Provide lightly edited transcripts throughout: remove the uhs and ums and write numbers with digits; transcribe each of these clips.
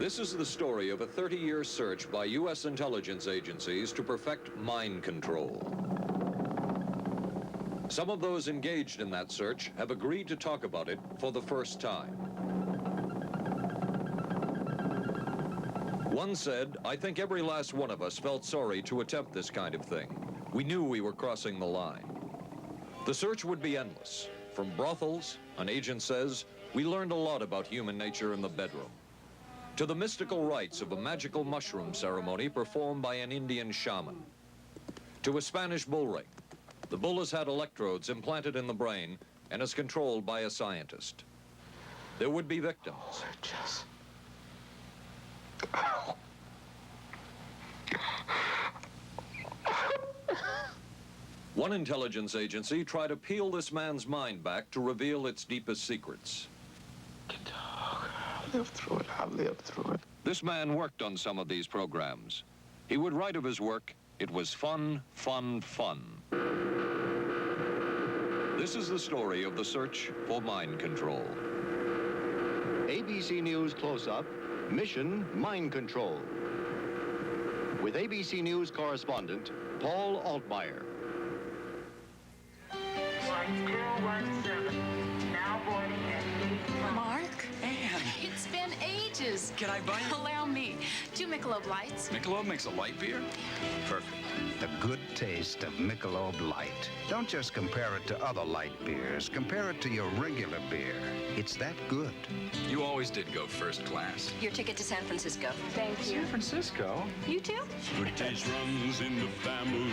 This is the story of a 30-year search by U.S. intelligence agencies to perfect mind control. Some of those engaged in that search have agreed to talk about it for the first time. One said, "I think every last one of us felt sorry to attempt this kind of thing. We knew we were crossing the line." The search would be endless. From brothels, an agent says, we learned a lot about human nature in the bedroom, to the mystical rites of a magical mushroom ceremony performed by an Indian shaman, to a Spanish bull ring. The bull has had electrodes implanted in the brain and is controlled by a scientist. There would be victims. One intelligence agency tried to peel this man's mind back to reveal its deepest secrets. I'll live through it. I'll live through it. This man worked on some of these programs. He would write of his work, "It was fun, fun, fun." This is the story of the search for mind control. ABC News Close-Up, Mission Mind Control. With ABC News correspondent, Paul Altmeyer. Flight 017, now boarding at 8. Mark? Anne. It's been ages. Can I buy you? Allow me. 2 Michelob Lights. Michelob makes a light beer? Perfect. The good taste of Michelob Light. Don't just compare it to other light beers. Compare it to your regular beer. It's that good. You always did go first class. Your ticket to San Francisco. Thank you. San Francisco? You too? Good taste runs in the family.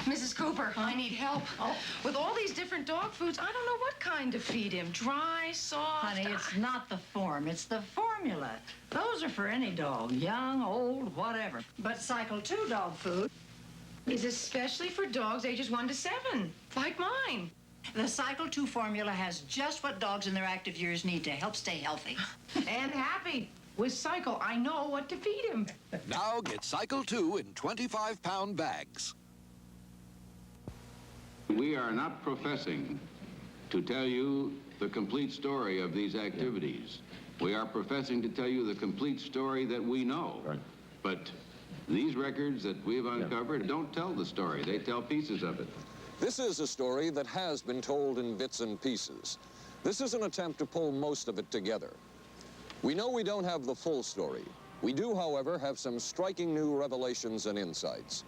Mrs. Cooper, I need help. With all these different dog foods, I don't know what kind to feed him. Dry, soft. Honey, it's not the form, it's the formula. Those are for any dog, young, old, whatever. But Cycle 2 dog food is especially for dogs ages 1 to 7, like mine. The Cycle 2 formula has just what dogs in their active years need to help stay healthy. And happy. With Cycle, I know what to feed him. Now get Cycle 2 in 25-pound bags. We are not professing to tell you the complete story of these activities. We are professing to tell you the complete story that we know. Right. But these records that we've uncovered don't tell the story. They tell pieces of it. This is a story that has been told in bits and pieces. This is an attempt to pull most of it together. We know we don't have the full story. We do, however, have some striking new revelations and insights.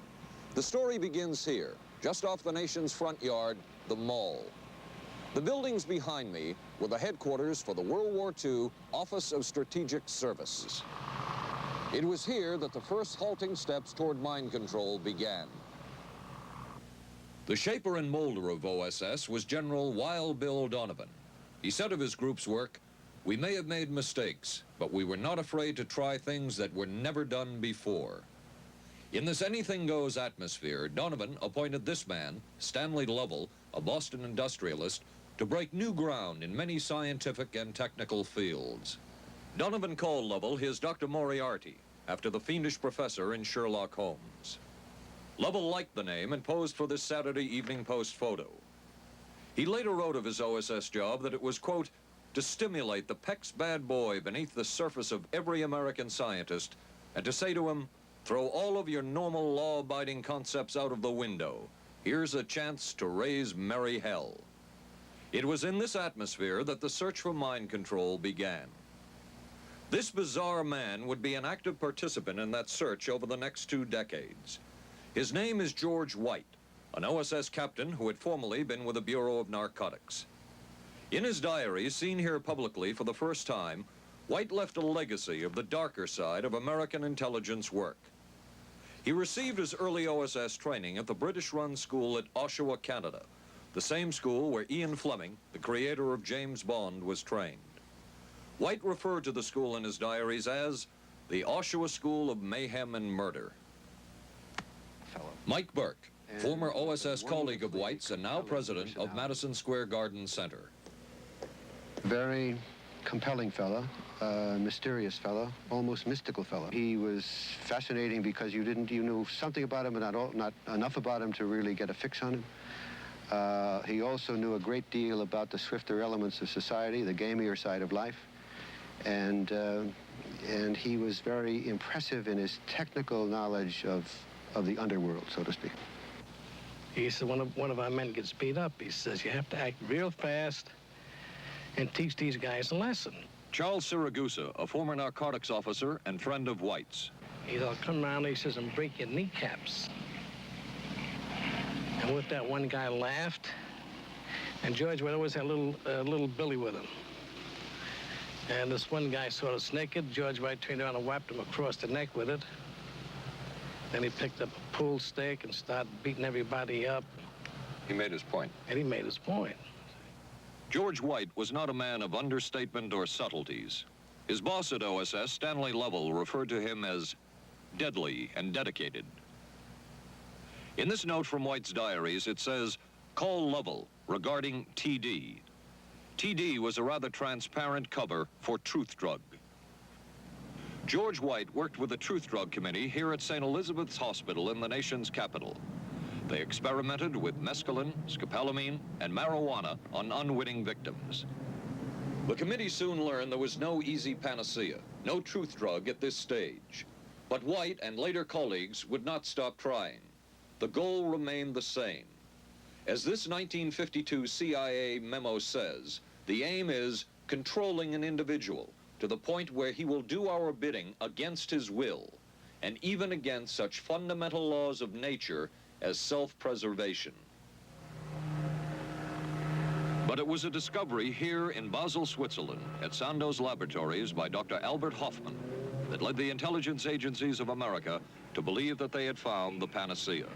The story begins here, just off the nation's front yard, the Mall. The buildings behind me were the headquarters for the World War II Office of Strategic Services. It was here that the first halting steps toward mind control began. The shaper and molder of OSS was General Wild Bill Donovan. He said of his group's work, "We may have made mistakes, but we were not afraid to try things that were never done before." In this anything-goes atmosphere, Donovan appointed this man, Stanley Lovell, a Boston industrialist, to break new ground in many scientific and technical fields. Donovan called Lovell his Dr. Moriarty, after the fiendish professor in Sherlock Holmes. Lovell liked the name and posed for this Saturday Evening Post photo. He later wrote of his OSS job that it was, quote, to stimulate the Peck's bad boy beneath the surface of every American scientist and to say to him, throw all of your normal law-abiding concepts out of the window. Here's a chance to raise merry hell. It was in this atmosphere that the search for mind control began. This bizarre man would be an active participant in that search over the next 2 decades. His name is George White, an OSS captain who had formerly been with the Bureau of Narcotics. In his diary, seen here publicly for the first time, White left a legacy of the darker side of American intelligence work. He received his early OSS training at the British-run school at Oshawa, Canada, the same school where Ian Fleming, the creator of James Bond, was trained. White referred to the school in his diaries as the Oshawa School of Mayhem and Murder. Mike Burke, former OSS colleague of White's and now president of Madison Square Garden Center. Very compelling fellow, mysterious fellow, almost mystical fellow. He was fascinating because you knew something about him, but not enough about him to really get a fix on him. He also knew a great deal about the swifter elements of society, the gamier side of life, and he was very impressive in his technical knowledge of the underworld, so to speak. He said one of our men gets beat up. He says, you have to act real fast and teach these guys a lesson. Charles Siragusa, a former narcotics officer and friend of White's. He'll come around, he says, and break your kneecaps. And with that, one guy laughed, and George would always have a little Billy with him. And this one guy sort of naked. George White turned around and whapped him across the neck with it. Then he picked up a pool stick and started beating everybody up. He made his point. And he made his point. George White was not a man of understatement or subtleties. His boss at OSS, Stanley Lovell, referred to him as deadly and dedicated. In this note from White's diaries, it says, call Lovell regarding TD. TD was a rather transparent cover for Truth Drug. George White worked with the Truth Drug Committee here at St. Elizabeth's Hospital in the nation's capital. They experimented with mescaline, scopolamine, and marijuana on unwitting victims. The committee soon learned there was no easy panacea, no truth drug at this stage. But White and later colleagues would not stop trying. The goal remained the same. As this 1952 CIA memo says, the aim is controlling an individual to the point where he will do our bidding against his will, and even against such fundamental laws of nature as self-preservation. But it was a discovery here in Basel, Switzerland, at Sandoz Laboratories by Dr. Albert Hoffman that led the intelligence agencies of America to believe that they had found the panacea.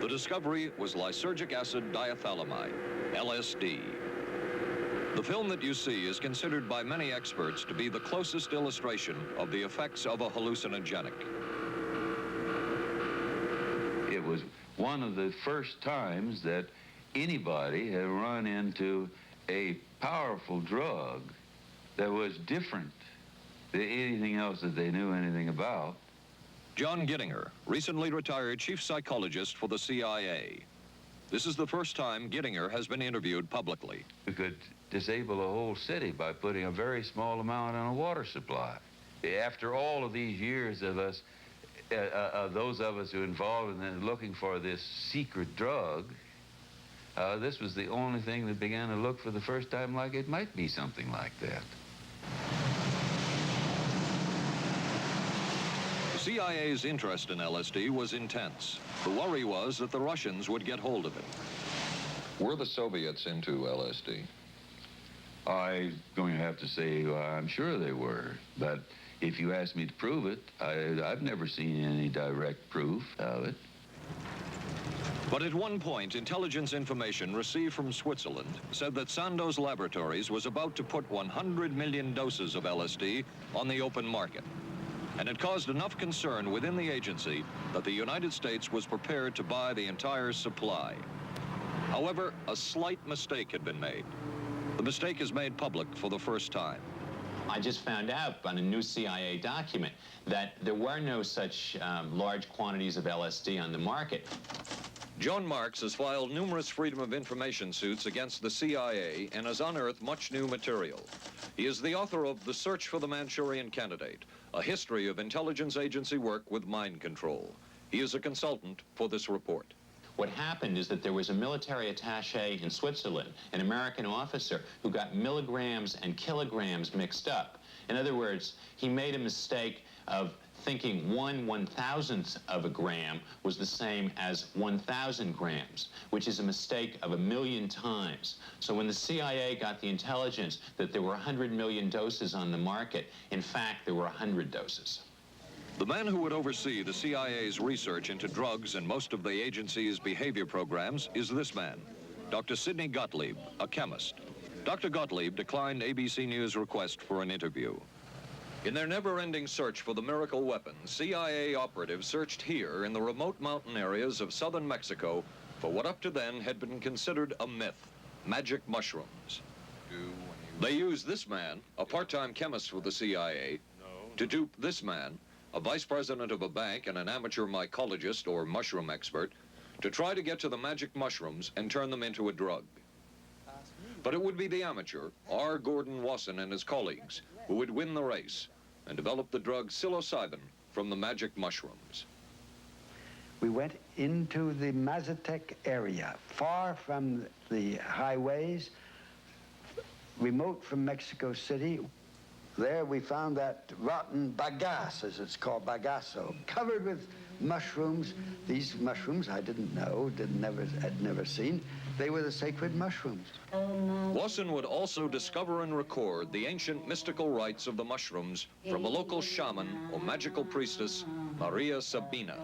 The discovery was lysergic acid diethylamide, LSD. The film that you see is considered by many experts to be the closest illustration of the effects of a hallucinogenic. It was one of the first times that anybody had run into a powerful drug that was different than anything else that they knew anything about. John Gittinger, recently retired chief psychologist for the CIA. This is the first time Gittinger has been interviewed publicly. We could disable a whole city by putting a very small amount on a water supply. After all of these years of us, those of us who were involved in looking for this secret drug, this was the only thing that began to look for the first time like it might be something like that. The CIA's interest in LSD was intense. The worry was that the Russians would get hold of it. Were the Soviets into LSD? I'm going to have to say I'm sure they were, but if you ask me to prove it, I've never seen any direct proof of it. But at one point, intelligence information received from Switzerland said that Sandoz Laboratories was about to put 100 million doses of LSD on the open market. And it caused enough concern within the agency that the United States was prepared to buy the entire supply. However, a slight mistake had been made. The mistake is made public for the first time. I just found out on a new CIA document that there were no such large quantities of LSD on the market. John Marks has filed numerous Freedom of Information suits against the CIA and has unearthed much new material. He is the author of The Search for the Manchurian Candidate, a history of intelligence agency work with mind control. He is a consultant for this report. What happened is that there was a military attaché in Switzerland, an American officer, who got milligrams and kilograms mixed up. In other words, he made a mistake of thinking 1/1000th of a gram was the same as 1,000 grams, which is a mistake of 1,000,000 times. So when the CIA got the intelligence that there were 100 million doses on the market, in fact, there were 100 doses. The man who would oversee the CIA's research into drugs and most of the agency's behavior programs is this man, Dr. Sidney Gottlieb, a chemist. Dr. Gottlieb declined ABC News' request for an interview. In their never-ending search for the miracle weapon, CIA operatives searched here in the remote mountain areas of southern Mexico for what up to then had been considered a myth, magic mushrooms. They used this man, a part-time chemist for the CIA, to dupe this man, a vice president of a bank, and an amateur mycologist or mushroom expert to try to get to the magic mushrooms and turn them into a drug. But it would be the amateur, R. Gordon Wasson and his colleagues, who would win the race and develop the drug psilocybin from the magic mushrooms. We went into the Mazatec area, far from the highways, remote from Mexico City. There we found that rotten bagasse, as it's called, bagasso, covered with mushrooms. These mushrooms I didn't know, had never seen. They were the sacred mushrooms. Wasson would also discover and record the ancient mystical rites of the mushrooms from a local shaman or magical priestess, Maria Sabina.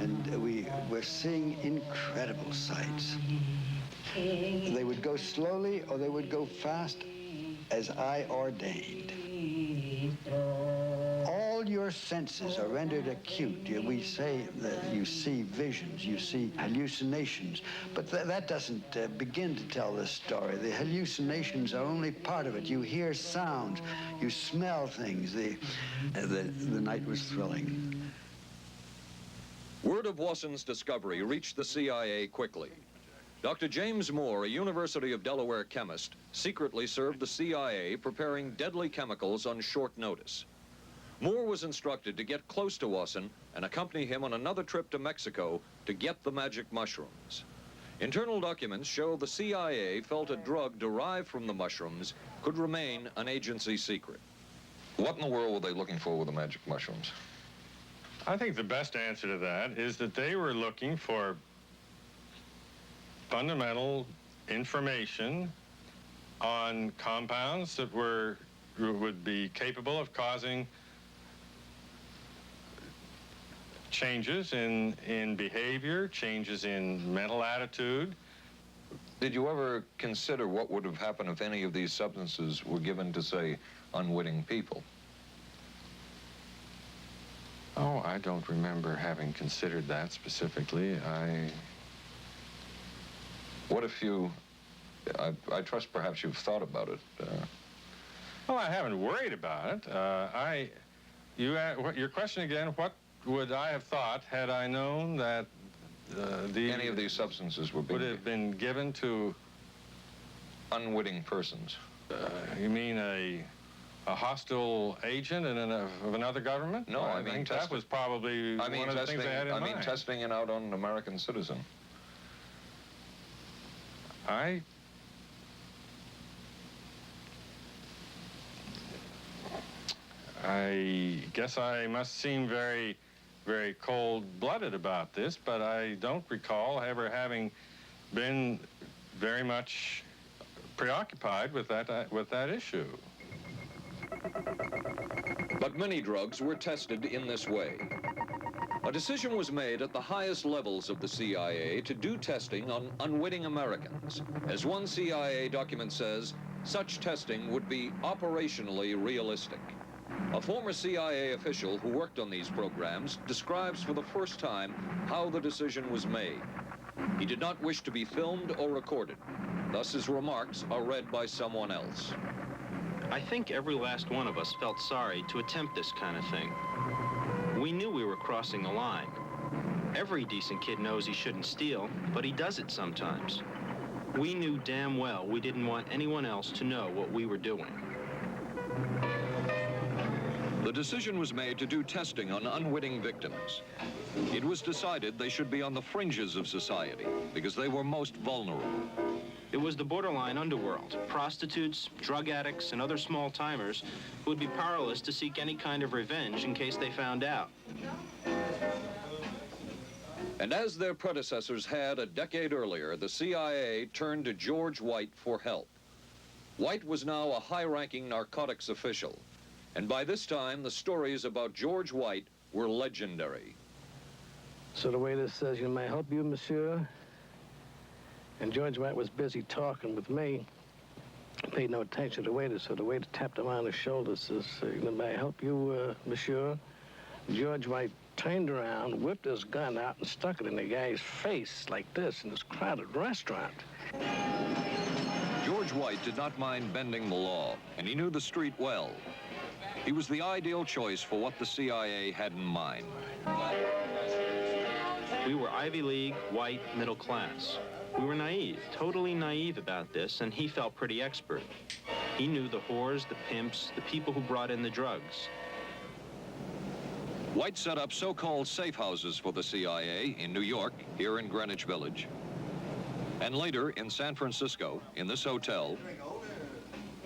And we were seeing incredible sights. They would go slowly or they would go fast as I ordained. All your senses are rendered acute. We say that you see visions, you see hallucinations, but that doesn't begin to tell the story. The hallucinations are only part of it. You hear sounds, you smell things. The night was thrilling. Word of Wasson's discovery reached the CIA quickly. Dr. James Moore, a University of Delaware chemist, secretly served the CIA preparing deadly chemicals on short notice. Moore was instructed to get close to Wasson and accompany him on another trip to Mexico to get the magic mushrooms. Internal documents show the CIA felt a drug derived from the mushrooms could remain an agency secret. What in the world were they looking for with the magic mushrooms? I think the best answer to that is that they were looking for fundamental information on compounds that would be capable of causing changes in behavior, changes in mental attitude. Did you ever consider what would have happened if any of these substances were given to, say, unwitting people? Oh, I don't remember having considered that specifically. What if you, I trust perhaps you've thought about it. Well, I haven't worried about it. Your question again, what would I have thought had I known that any of these substances would have been given to unwitting persons? You mean a hostile agent of another government? No, I mean that was probably one of the things I had in mind. I mean testing it out on an American citizen. I guess I must seem very, very cold-blooded about this, but I don't recall ever having been very much preoccupied with that issue. But many drugs were tested in this way. A decision was made at the highest levels of the CIA to do testing on unwitting Americans. As one CIA document says, such testing would be operationally realistic. A former CIA official who worked on these programs describes for the first time how the decision was made. He did not wish to be filmed or recorded. Thus his remarks are read by someone else. I think every last one of us felt sorry to attempt this kind of thing. We knew we were crossing a line. Every decent kid knows he shouldn't steal, but he does it sometimes. We knew damn well we didn't want anyone else to know what we were doing. The decision was made to do testing on unwitting victims. It was decided they should be on the fringes of society because they were most vulnerable. It was the borderline underworld, prostitutes, drug addicts, and other small-timers who would be powerless to seek any kind of revenge in case they found out. And as their predecessors had a decade earlier, the CIA turned to George White for help. White was now a high-ranking narcotics official, and by this time, the stories about George White were legendary. So the waiter says, "You may help you, monsieur?" And George White was busy talking with me. I paid no attention to the waiter, so the waiter tapped him on the shoulder, says, "May I help you, monsieur?" George White turned around, whipped his gun out, and stuck it in the guy's face like this in this crowded restaurant. George White did not mind bending the law, and he knew the street well. He was the ideal choice for what the CIA had in mind. We were Ivy League, white, middle class. We were naive, totally naive about this, and he felt pretty expert. He knew the whores, the pimps, the people who brought in the drugs. White set up so-called safe houses for the CIA in New York, here in Greenwich Village, and later in San Francisco, in this hotel,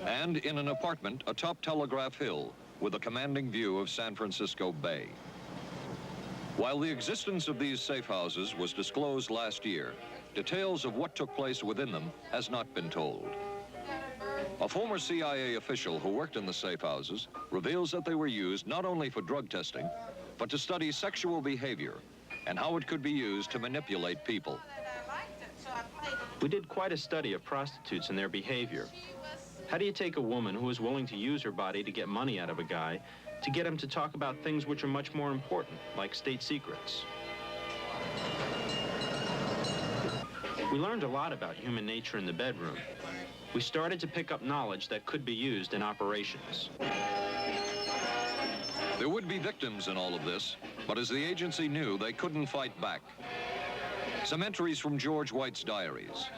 and in an apartment atop Telegraph Hill with a commanding view of San Francisco Bay. While the existence of these safe houses was disclosed last year, details of what took place within them has not been told. A former CIA official who worked in the safe houses reveals that they were used not only for drug testing, but to study sexual behavior and how it could be used to manipulate people. We did quite a study of prostitutes and their behavior. How do you take a woman who is willing to use her body to get money out of a guy to get him to talk about things which are much more important, like state secrets? We learned a lot about human nature in the bedroom. We started to pick up knowledge that could be used in operations. There would be victims in all of this, but as the agency knew, they couldn't fight back. Some entries from George White's diaries.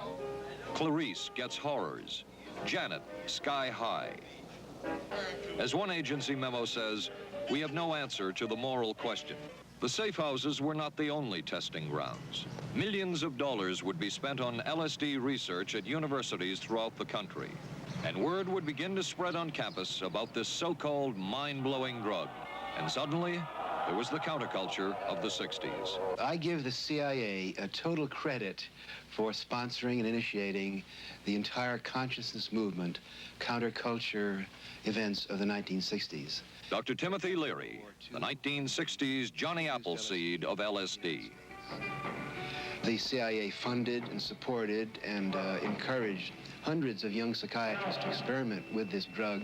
Clarice gets horrors. Janet, sky high. As one agency memo says, we have no answer to the moral question. The safe houses were not the only testing grounds. Millions of dollars would be spent on LSD research at universities throughout the country. And word would begin to spread on campus about this so-called mind-blowing drug. And suddenly, there was the counterculture of the 60s. I give the CIA a total credit for sponsoring and initiating the entire consciousness movement, counterculture events of the 1960s. Dr. Timothy Leary, the 1960s Johnny Appleseed of LSD. The CIA funded and supported and encouraged hundreds of young psychiatrists to experiment with this drug.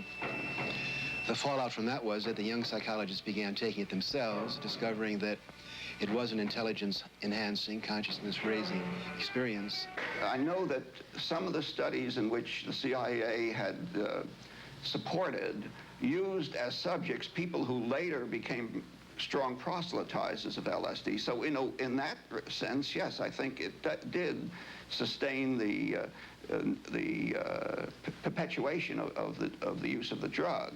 The fallout from that was that the young psychologists began taking it themselves, discovering that it was an intelligence-enhancing, consciousness-raising experience. I know that some of the studies in which the CIA had supported used as subjects people who later became strong proselytizers of LSD. So, you know, in that sense, yes, I think it did sustain the perpetuation of the use of the drug.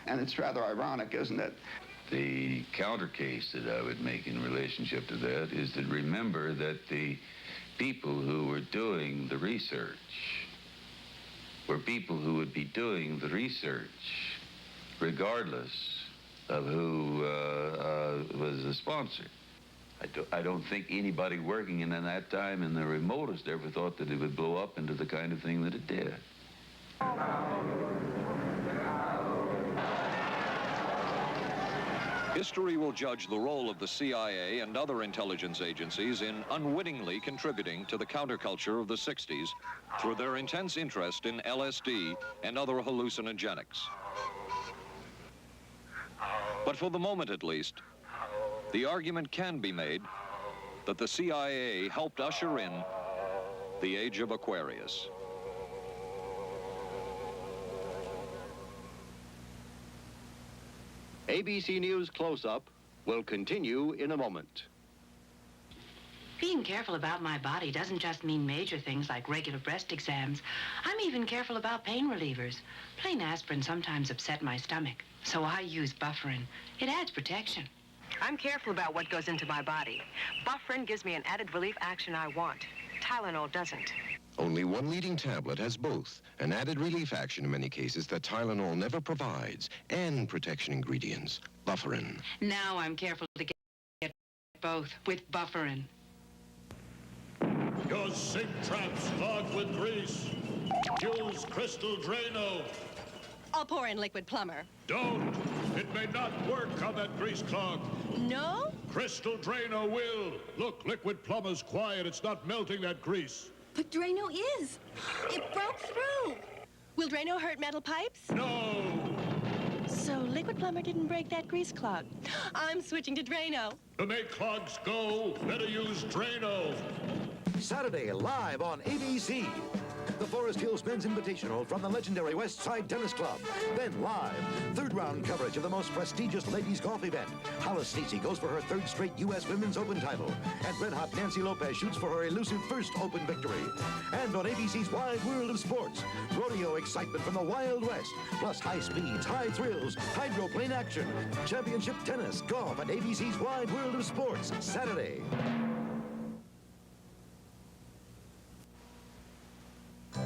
And it's rather ironic, isn't it? The counter case that I would make in relationship to that is to remember that the people who were doing the research were people who would be doing the research regardless of who was the sponsor. I don't think anybody working in that time in the remotest ever thought that it would blow up into the kind of thing that it did. History will judge the role of the CIA and other intelligence agencies in unwittingly contributing to the counterculture of the 60s through their intense interest in LSD and other hallucinogenics. But for the moment, at least, the argument can be made that the CIA helped usher in the age of Aquarius. ABC News Close-Up will continue in a moment. Being careful about my body doesn't just mean major things like regular breast exams. I'm even careful about pain relievers. Plain aspirin sometimes upset my stomach, so I use Bufferin. It adds protection. I'm careful about what goes into my body. Bufferin gives me an added relief action I want. Tylenol doesn't. Only one leading tablet has both, an added relief action in many cases that Tylenol never provides, and protection ingredients, Bufferin. Now I'm careful to get both with Bufferin. Your sink trap's clogged with grease. Use Crystal Drano. I'll pour in liquid plumber. Don't. It may not work on that grease clog. No? Crystal Drano will. Look, liquid plumber's quiet. It's not melting that grease. But Drano is. It broke through. Will Drano hurt metal pipes? No. So liquid plumber didn't break that grease clog. I'm switching to Drano. To make clogs go, better use Drano. Saturday, live on ABC. the Forest Hills Men's Invitational from the legendary West Side Tennis Club. Then live, third round coverage of the most prestigious ladies golf event. Hollis Stacey goes for her third straight U.S. Women's Open title. And red-hot Nancy Lopez shoots for her elusive first Open victory. And on ABC's Wide World of Sports, rodeo excitement from the Wild West, plus high speeds, high thrills, hydroplane action, championship tennis, golf, and ABC's Wide World of Sports, Saturday.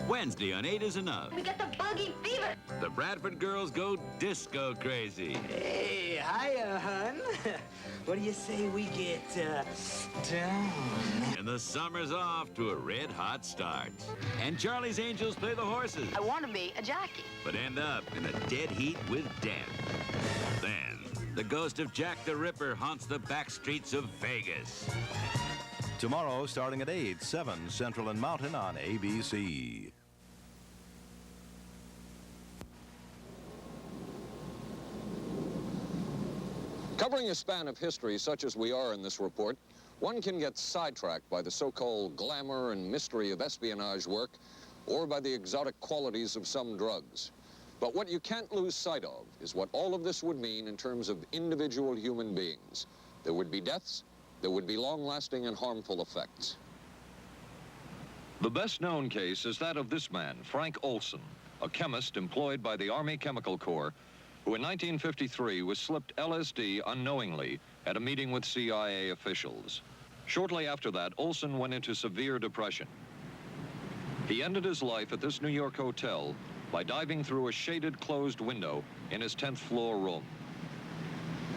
Wednesday on 8 is Enough. We got the buggy fever. The Bradford girls go disco crazy. Hey, hiya, hun. What do you say we get, down? And the summer's off to a red-hot start. And Charlie's Angels play the horses. I want to be a jockey. But end up in a dead heat with death. Then, the ghost of Jack the Ripper haunts the back streets of Vegas. Tomorrow, starting at 8, 7 Central and Mountain on ABC. Covering a span of history such as we are in this report, one can get sidetracked by the so-called glamour and mystery of espionage work or by the exotic qualities of some drugs. But what you can't lose sight of is what all of this would mean in terms of individual human beings. There would be deaths, there would be long-lasting and harmful effects. The best-known case is that of this man, Frank Olson, a chemist employed by the Army Chemical Corps, who in 1953 was slipped LSD unknowingly at a meeting with CIA officials. Shortly after that, Olson went into severe depression. He ended his life at this New York hotel by diving through a shaded closed window in his 10th floor room.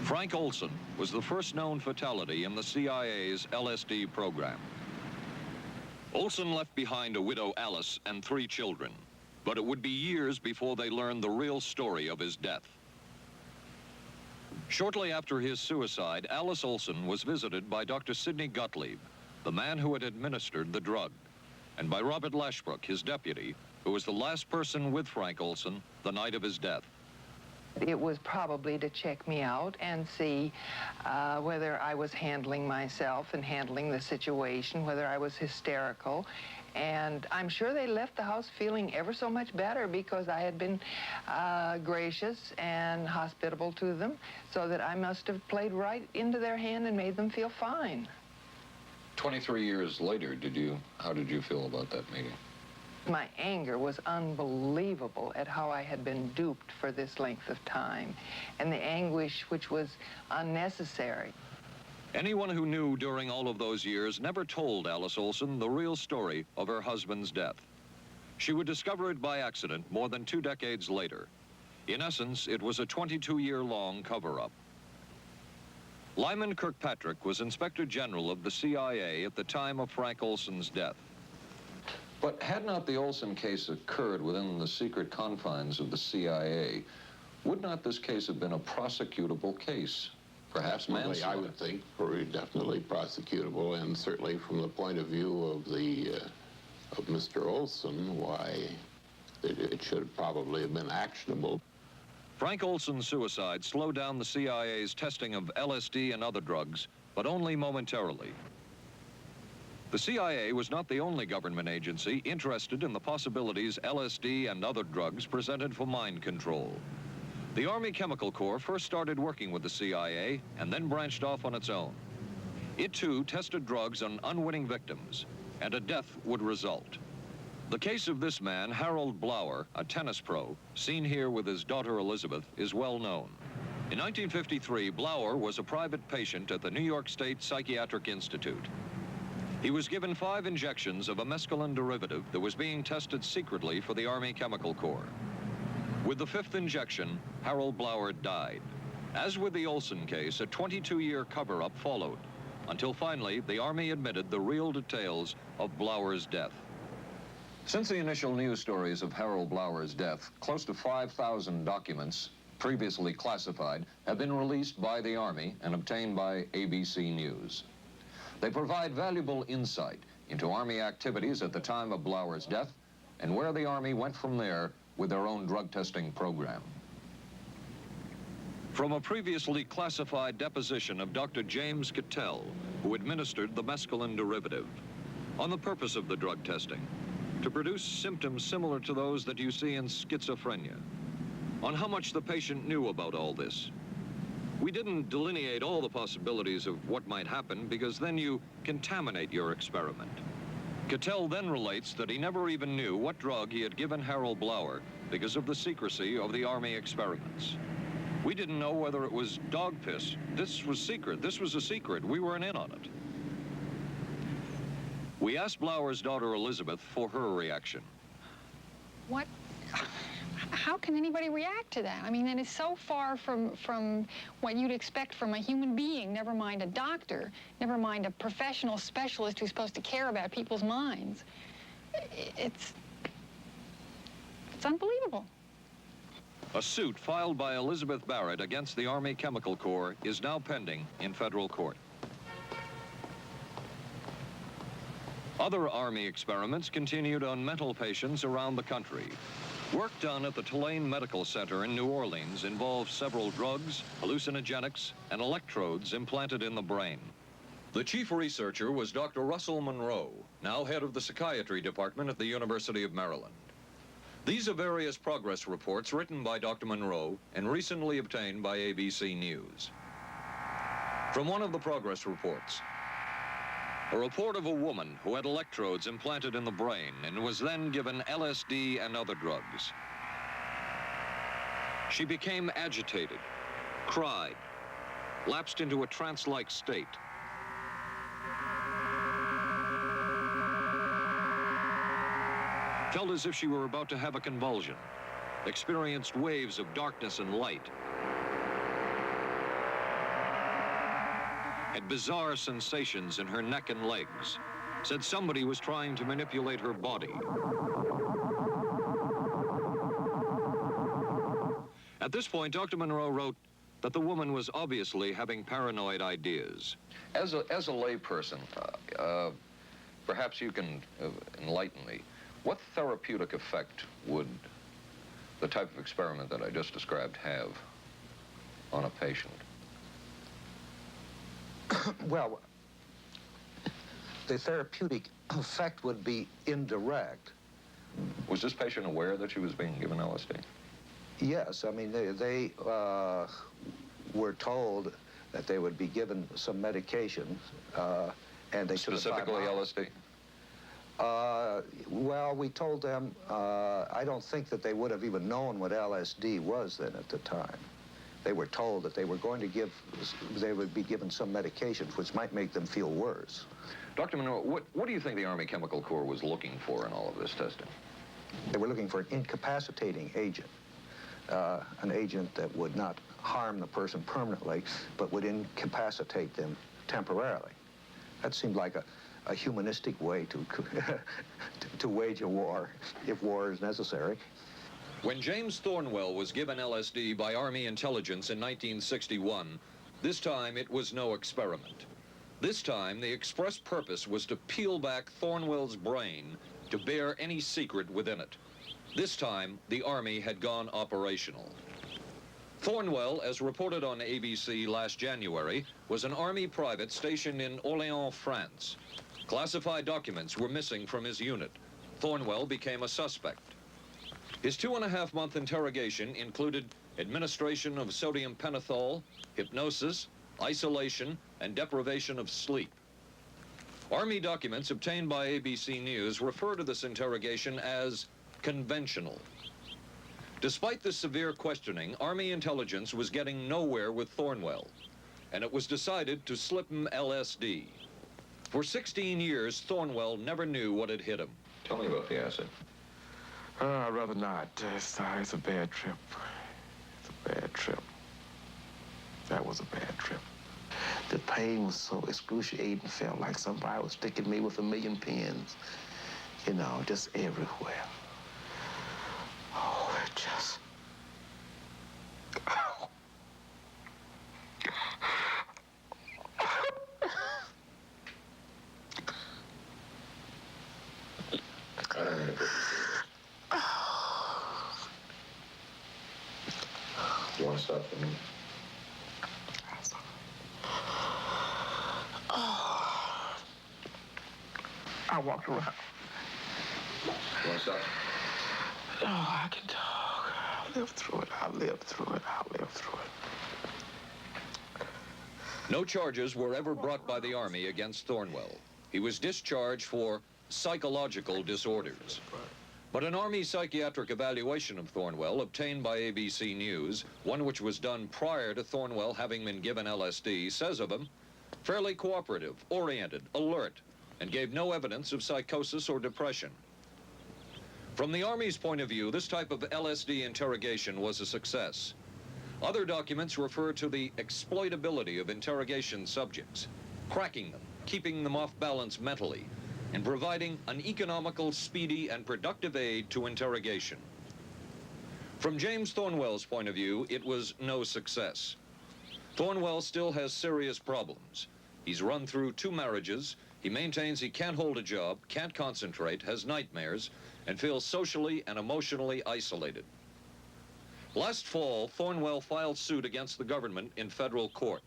Frank Olson was the first known fatality in the CIA's LSD program. Olson left behind a widow, Alice, and 3 children, but it would be years before they learned the real story of his death. Shortly after his suicide, Alice Olson was visited by Dr. Sidney Gottlieb, the man who had administered the drug, and by Robert Lashbrook, his deputy, who was the last person with Frank Olson the night of his death. It was probably to check me out and see whether I was handling myself and handling the situation, whether I was hysterical. And I'm sure they left the house feeling ever so much better because I had been gracious and hospitable to them, so that I must have played right into their hand and made them feel fine. 23 years later, how did you feel about that meeting? My anger was unbelievable at how I had been duped for this length of time, and the anguish which was unnecessary. Anyone who knew during all of those years never told Alice Olson the real story of her husband's death. She would discover it by accident more than 2 decades later. In essence, it was a 22-year-long cover-up. Lyman Kirkpatrick was Inspector General of the CIA at the time of Frank Olson's death. But had not the Olson case occurred within the secret confines of the CIA, would not this case have been a prosecutable case? Perhaps manslaughter? I would think definitely prosecutable, and certainly from the point of view of of Mr. Olson, why it should probably have been actionable. Frank Olson's suicide slowed down the CIA's testing of LSD and other drugs, but only momentarily. The CIA was not the only government agency interested in the possibilities LSD and other drugs presented for mind control. The Army Chemical Corps first started working with the CIA and then branched off on its own. It too tested drugs on unwitting victims, and a death would result. The case of this man, Harold Blower, a tennis pro, seen here with his daughter Elizabeth, is well known. In 1953, Blower was a private patient at the New York State Psychiatric Institute. He was given 5 injections of a mescaline derivative that was being tested secretly for the Army Chemical Corps. With the 5th injection, Harold Blower died. As with the Olson case, a 22-year cover-up followed, until finally the Army admitted the real details of Blower's death. Since the initial news stories of Harold Blower's death, close to 5,000 documents, previously classified, have been released by the Army and obtained by ABC News. They provide valuable insight into Army activities at the time of Blower's death and where the Army went from there with their own drug testing program. From a previously classified deposition of Dr. James Thornwell, who administered the mescaline derivative. On the purpose of the drug testing, to produce symptoms similar to those that you see in schizophrenia. On how much the patient knew about all this. We didn't delineate all the possibilities of what might happen because then you contaminate your experiment. Cattell then relates that he never even knew what drug he had given Harold Blauer because of the secrecy of the Army experiments. We didn't know whether it was dog piss. This was secret. This was a secret. We weren't in on it. We asked Blauer's daughter Elizabeth for her reaction. What? How can anybody react to that? I mean, that is so far from what you'd expect from a human being, never mind a doctor, never mind a professional specialist who's supposed to care about people's minds. It's unbelievable. A suit filed by Elizabeth Barrett against the Army Chemical Corps is now pending in federal court. Other Army experiments continued on mental patients around the country. Work done at the Tulane Medical Center in New Orleans involved several drugs, hallucinogenics, and electrodes implanted in the brain. The chief researcher was Dr. Russell Monroe, now head of the psychiatry department at the University of Maryland. These are various progress reports written by Dr. Monroe and recently obtained by ABC News. From one of the progress reports, a report of a woman who had electrodes implanted in the brain and was then given LSD and other drugs. She became agitated, cried, lapsed into a trance-like state. Felt as if she were about to have a convulsion, experienced waves of darkness and light, had bizarre sensations in her neck and legs, said somebody was trying to manipulate her body. At this point, Dr. Monroe wrote that the woman was obviously having paranoid ideas. As a layperson, perhaps you can enlighten me. What therapeutic effect would the type of experiment that I just described have on a patient? Well, the therapeutic effect would be indirect. Was this patient aware that she was being given LSD? Yes, I mean, they were told that they would be given some medication, and they specifically LSD? Well, we told them, I don't think that they would have even known what LSD was then at the time. They were told that they were going to they would be given some medications which might make them feel worse. Dr. Monroe, what do you think the Army Chemical Corps was looking for in all of this testing? They were looking for an incapacitating agent, an agent that would not harm the person permanently, but would incapacitate them temporarily. That seemed like a humanistic way to wage a war, if war is necessary. When James Thornwell was given LSD by Army intelligence in 1961, this time it was no experiment. This time, the express purpose was to peel back Thornwell's brain to bear any secret within it. This time, the Army had gone operational. Thornwell, as reported on ABC last January, was an Army private stationed in Orléans, France. Classified documents were missing from his unit. Thornwell became a suspect. His 2.5-month interrogation included administration of sodium pentothal, hypnosis, isolation, and deprivation of sleep. Army documents obtained by ABC News refer to this interrogation as conventional. Despite the severe questioning, Army intelligence was getting nowhere with Thornwell, and it was decided to slip him LSD. For 16 years, Thornwell never knew what had hit him. Tell me about the acid. I'd rather not. It's a bad trip. It's a bad trip. That was a bad trip. The pain was so excruciating. Felt like somebody was sticking me with 1,000,000 pins. You know, just everywhere. Oh, it just... Oh. You want to stop for me? I walked around. What's up? Oh, I can talk. I'll live through it. I'll live through it. I'll live through it. No charges were ever brought by the Army against Thornwell. He was discharged for psychological disorders. But an Army psychiatric evaluation of Thornwell obtained by ABC News, one which was done prior to Thornwell having been given LSD, says of him, fairly cooperative, oriented, alert, and gave no evidence of psychosis or depression. From the Army's point of view, this type of LSD interrogation was a success. Other documents refer to the exploitability of interrogation subjects, cracking them, keeping them off balance mentally, and providing an economical, speedy, and productive aid to interrogation. From James Thornwell's point of view, it was no success. Thornwell still has serious problems. He's run through 2 marriages. He maintains he can't hold a job, can't concentrate, has nightmares, and feels socially and emotionally isolated. Last fall, Thornwell filed suit against the government in federal court.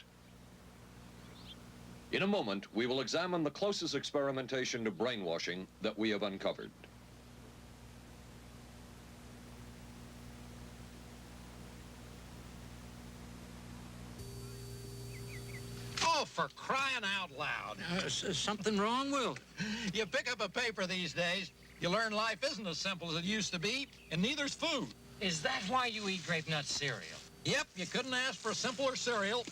In a moment, we will examine the closest experimentation to brainwashing that we have uncovered. Oh, for crying out loud. Something wrong, Will? You pick up a paper these days, you learn life isn't as simple as it used to be, and neither's food. Is that why you eat grape nut cereal? Yep, you couldn't ask for a simpler cereal.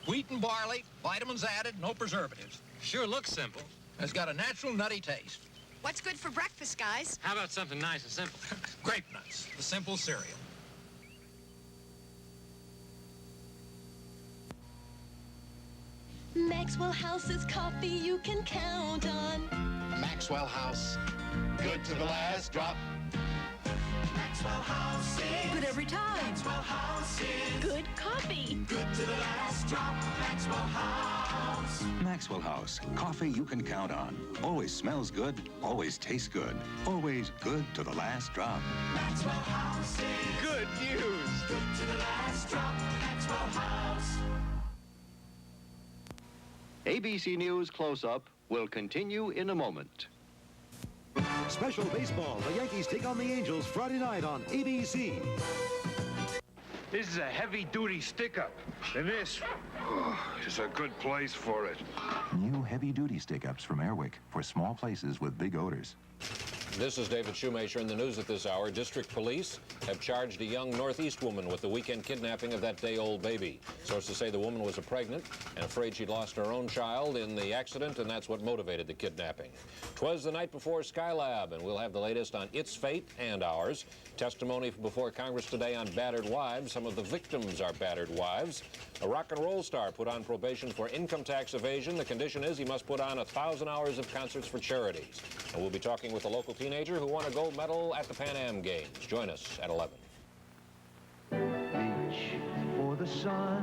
Wheat and barley, vitamins added, no preservatives. Sure looks simple. It's got a natural nutty taste. What's good for breakfast, guys? How about something nice and simple? Grape nuts, the simple cereal. Maxwell House's coffee you can count on. Maxwell House, good to the last drop. Maxwell House is good every time. Maxwell House is good coffee. Good to the last drop. Maxwell House. Maxwell House, coffee you can count on. Always smells good, always tastes good. Always good to the last drop. Maxwell House is good news. Good to the last drop. Maxwell House. ABC News Close-Up will continue in a moment. Special baseball. The Yankees take on the Angels Friday night on ABC. This is a heavy-duty stick-up, and this is a good place for it. New heavy-duty stick-ups from Airwick for small places with big odors. This is David Shoemaker in the news at this hour. District police have charged a young Northeast woman with the weekend kidnapping of that day-old baby. Sources say the woman was pregnant and afraid she'd lost her own child in the accident, and that's what motivated the kidnapping. 'Twas the night before Skylab, and we'll have the latest on its fate and ours. Testimony before Congress today on battered wives. Some of the victims are battered wives. A rock and roll star put on probation for income tax evasion. The condition is he must put on 1,000 hours of concerts for charities. And we'll be talking with a local teenager who won a gold medal at the Pan Am Games. Join us at 11. Reach for the sun.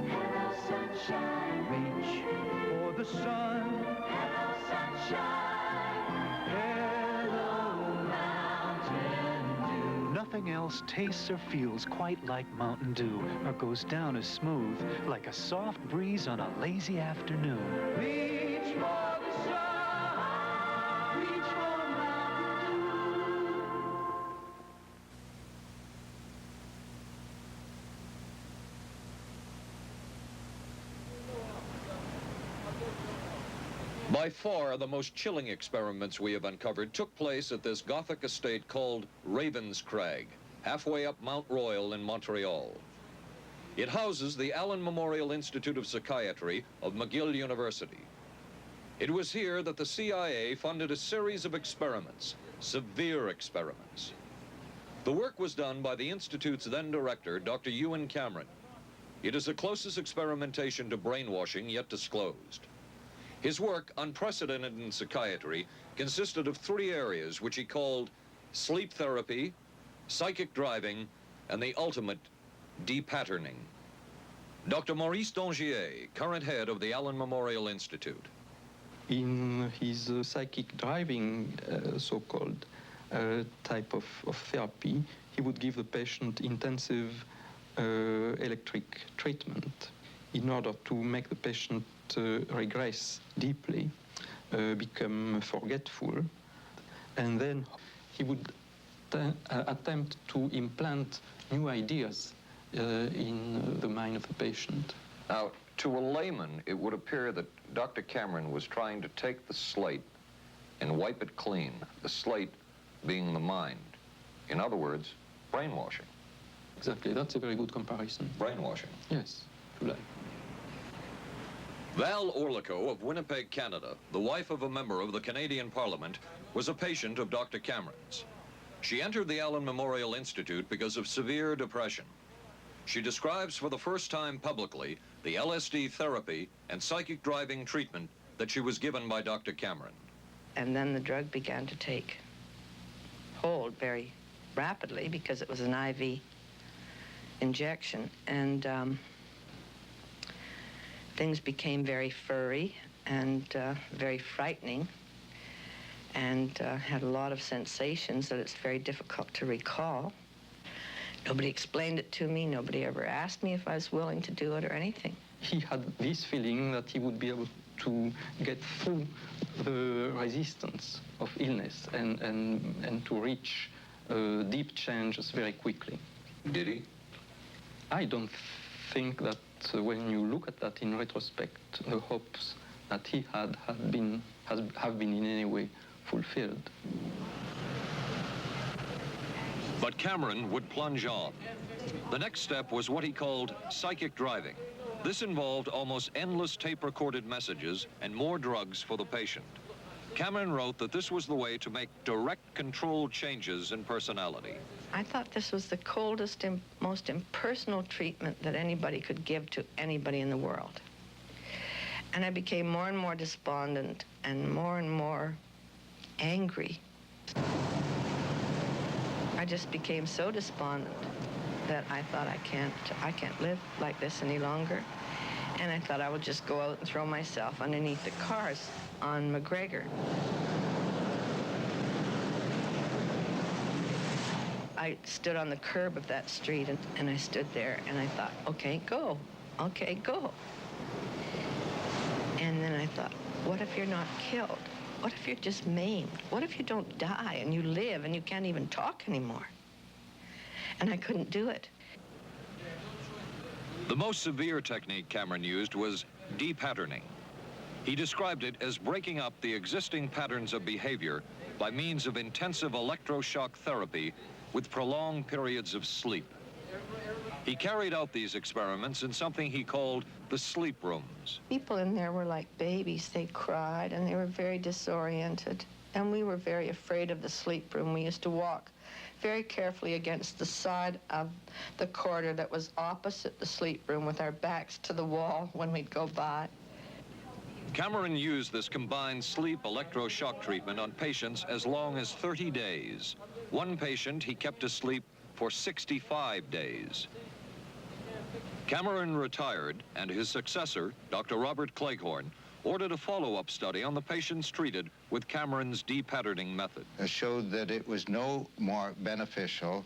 Hello, sunshine. Reach for the sun. Hello, sunshine. Hello, Mountain Dew. Nothing else tastes or feels quite like Mountain Dew, or goes down as smooth like a soft breeze on a lazy afternoon. Reach for the sun. Reach for Mountain Dew. By far, the most chilling experiments we have uncovered took place at this Gothic estate called Ravenscrag, halfway up Mount Royal in Montreal. It houses the Allen Memorial Institute of Psychiatry of McGill University. It was here that the CIA funded a series of experiments, severe experiments. The work was done by the Institute's then director, Dr. Ewan Cameron. It is the closest experimentation to brainwashing yet disclosed. His work, unprecedented in psychiatry, consisted of 3 areas which he called sleep therapy, psychic driving, and the ultimate depatterning. Dr. Maurice Dongier, current head of the Allen Memorial Institute. In his psychic driving, so-called type of therapy, he would give the patient intensive electric treatment in order to make the patient regress deeply, become forgetful. and then he would attempt to implant new ideas in the mind of the patient. Now, to a layman, it would appear that Dr. Cameron was trying to take the slate and wipe it clean, the slate being the mind. In other words, brainwashing. Exactly, that's a very good comparison. Brainwashing. Yes, if you like. Val Orlico of Winnipeg, Canada, the wife of a member of the Canadian Parliament, was a patient of Dr. Cameron's. She entered the Allen Memorial Institute because of severe depression. She describes for the first time publicly the LSD therapy and psychic driving treatment that she was given by Dr. Cameron. And then the drug began to take hold very rapidly because it was an IV injection. And things became very furry and very frightening, and had a lot of sensations that it's very difficult to recall. Nobody explained it to me. Nobody ever asked me if I was willing to do it or anything. He had this feeling that he would be able to get through the resistance of illness and to reach deep changes very quickly. Did he? I don't think that when you look at that in retrospect, the hopes that he had have been in any way fulfilled. But Cameron would plunge on. The next step was what he called psychic driving. This involved almost endless tape-recorded messages and more drugs for the patient. Cameron wrote that this was the way to make direct control changes in personality. I thought this was the coldest and most impersonal treatment that anybody could give to anybody in the world. And I became more and more despondent and more angry. I just became so despondent that I thought I can't live like this any longer. And I thought I would just go out and throw myself underneath the cars on McGregor. I stood on the curb of that street and I stood there and I thought, okay, go. Okay, go. And then I thought, what if you're not killed? What if you're just maimed? What if you don't die and you live and you can't even talk anymore? And I couldn't do it. The most severe technique Cameron used was de-patterning. He described it as breaking up the existing patterns of behavior by means of intensive electroshock therapy with prolonged periods of sleep. He carried out these experiments in something he called the sleep rooms. People in there were like babies. They cried and they were very disoriented. And we were very afraid of the sleep room. We used to walk very carefully against the side of the corridor that was opposite the sleep room with our backs to the wall when we'd go by. Cameron used this combined sleep electroshock treatment on patients as long as 30 days. One patient he kept asleep for 65 days. Cameron retired, and his successor, Dr. Robert Cleghorn, ordered a follow-up study on the patients treated with Cameron's de-patterning method. It showed that it was no more beneficial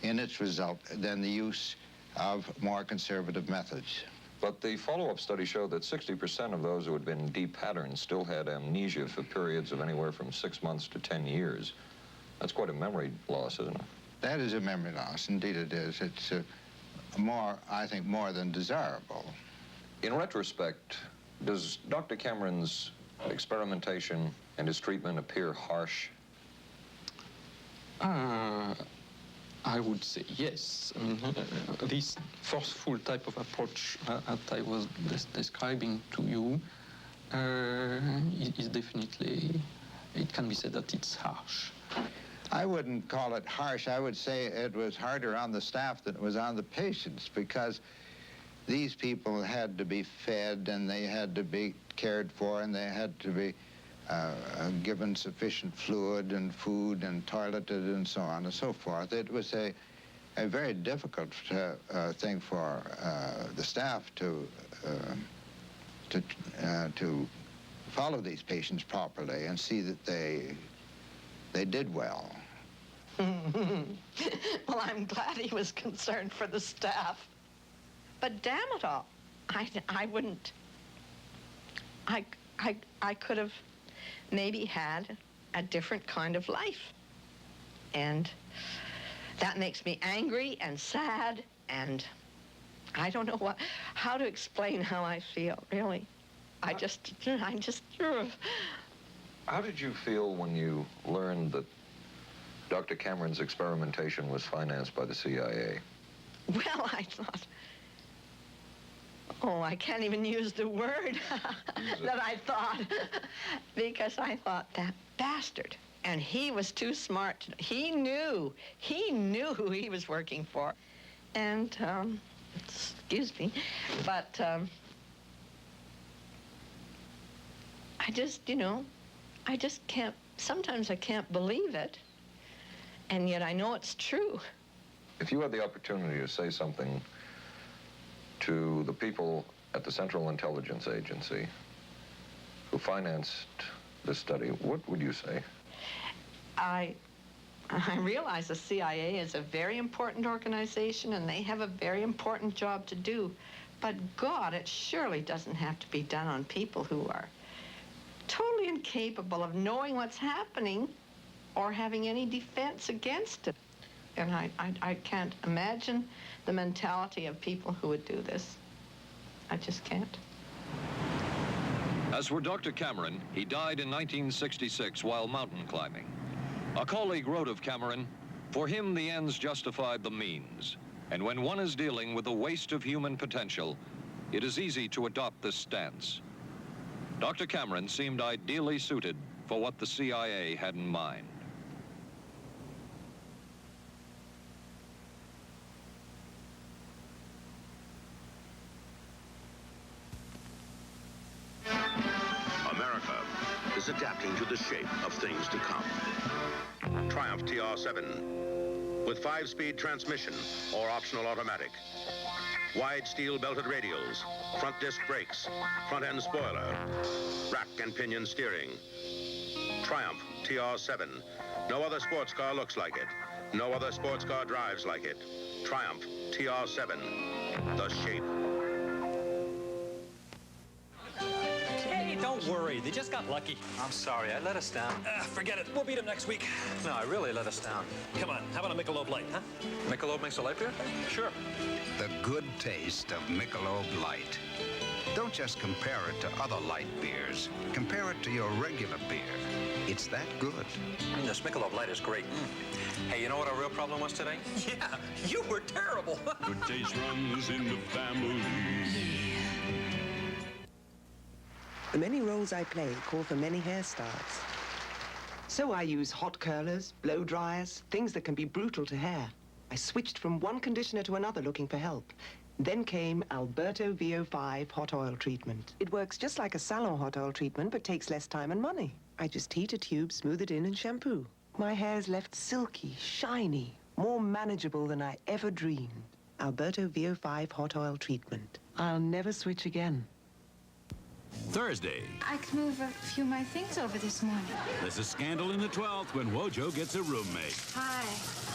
in its result than the use of more conservative methods. But the follow-up study showed that 60% of those who had been de-patterned still had amnesia for periods of anywhere from 6 months to 10 years. That's quite a memory loss, isn't it? That is a memory loss. Indeed it is. It's I think, more than desirable. In retrospect, does Dr. Cameron's experimentation and his treatment appear harsh? I would say yes. I mean, this forceful type of approach that I was describing to you is definitely, it can be said that it's harsh. I wouldn't call it harsh. I would say it was harder on the staff than it was on the patients, because these people had to be fed and they had to be cared for and they had to be given sufficient fluid and food and toileted and so on and so forth. It was a very difficult thing for the staff to follow these patients properly and see that they did well. Well, I'm glad he was concerned for the staff. But damn it all, I wouldn't. I could have maybe had a different kind of life. And that makes me angry and sad, and I don't know how to explain how I feel, really. I just. How did you feel when you learned that Dr. Cameron's experimentation was financed by the CIA? Well, I thought, oh, I can't even use the word that I thought, because I thought, that bastard. And he was too smart. He knew who he was working for. And, excuse me, but I just, I just can't, sometimes I can't believe it, and yet I know it's true. If you had the opportunity to say something to the people at the Central Intelligence Agency who financed this study, what would you say? I realize the CIA is a very important organization, and they have a very important job to do. But God, it surely doesn't have to be done on people who are totally incapable of knowing what's happening or having any defense against it. And I can't imagine the mentality of people who would do this. I just can't. As for Dr. Cameron, he died in 1966 while mountain climbing. A colleague wrote of Cameron, "For him, the ends justified the means. And when one is dealing with the waste of human potential, it is easy to adopt this stance." Dr. Cameron seemed ideally suited for what the CIA had in mind. America is adapting to the shape of things to come. Triumph TR7 with 5-speed transmission or optional automatic. Wide steel belted radials, front disc brakes, front end spoiler, rack and pinion steering. Triumph TR7. No other sports car looks like it. No other sports car drives like it. Triumph TR7. The shape. Hey, don't worry. They just got lucky. I'm sorry. I let us down. Forget it. We'll beat them next week. No, I really let us down. Come on. How about a Michelob Light, huh? Michelob makes a light beer? Sure. The good taste of Michelob Light. Don't just compare it to other light beers. Compare it to your regular beer. It's that good. This Michelob Light is great. Hey, you know what our real problem was today? Yeah, you were terrible. Good taste runs in the family. The many roles I play call for many hairstyles. So I use hot curlers, blow dryers, things that can be brutal to hair. I switched from one conditioner to another looking for help. Then came Alberto VO5 hot oil treatment. It works just like a salon hot oil treatment, but takes less time and money. I just heat a tube, smooth it in, and shampoo. My hair's left silky, shiny, more manageable than I ever dreamed. Alberto VO5 hot oil treatment. I'll never switch again. Thursday. I could move a few of my things over this morning. There's a scandal in the 12th when Wojo gets a roommate. Hi.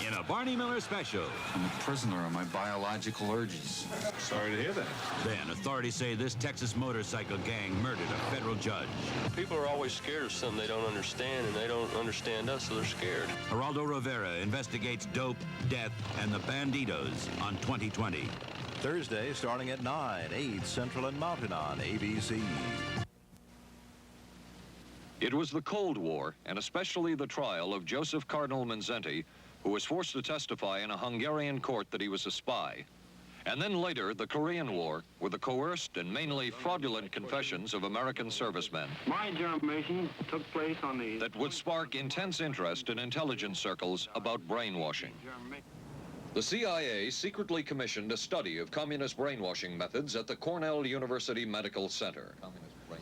In a Barney Miller special. I'm a prisoner of my biological urges. Sorry to hear that. Then authorities say this Texas motorcycle gang murdered a federal judge. People are always scared of something they don't understand, and they don't understand us, so they're scared. Geraldo Rivera investigates dope, death, and the banditos on 2020. Thursday, starting at 9, 8 Central and Mountain on ABC. It was the Cold War, and especially the trial of Joseph Cardinal Mindszenty, who was forced to testify in a Hungarian court that he was a spy. And then later, the Korean War, with the coerced and mainly fraudulent confessions of American servicemen. My information took place on the... that would spark intense interest in intelligence circles about brainwashing. The CIA secretly commissioned a study of communist brainwashing methods at the Cornell University Medical Center.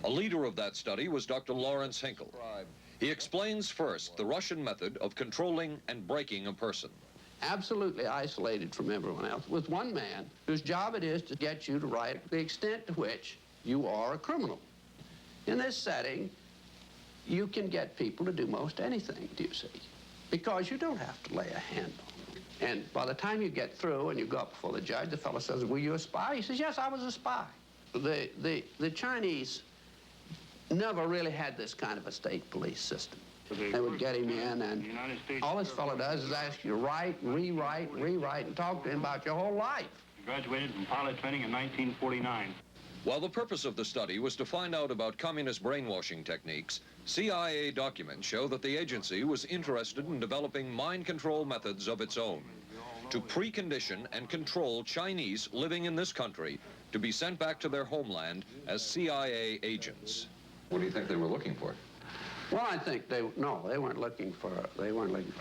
A leader of that study was Dr. Lawrence Hinkle. He explains first the Russian method of controlling and breaking a person. Absolutely isolated from everyone else, with one man whose job it is to get you to write the extent to which you are a criminal. In this setting, you can get people to do most anything, do you see? Because you don't have to lay a hand on them. And by the time you get through and you go up before the judge, the fellow says, "Were you a spy?" He says, "Yes, I was a spy." The Chinese never really had this kind of a state police system. They would get him in, and all this fellow does is ask you to write, rewrite, and talk to him about your whole life. Graduated from pilot training in 1949. While the purpose of the study was to find out about communist brainwashing techniques, CIA documents show that the agency was interested in developing mind control methods of its own to precondition and control Chinese living in this country to be sent back to their homeland as CIA agents. What do you think they were looking for? Well, I think they weren't looking for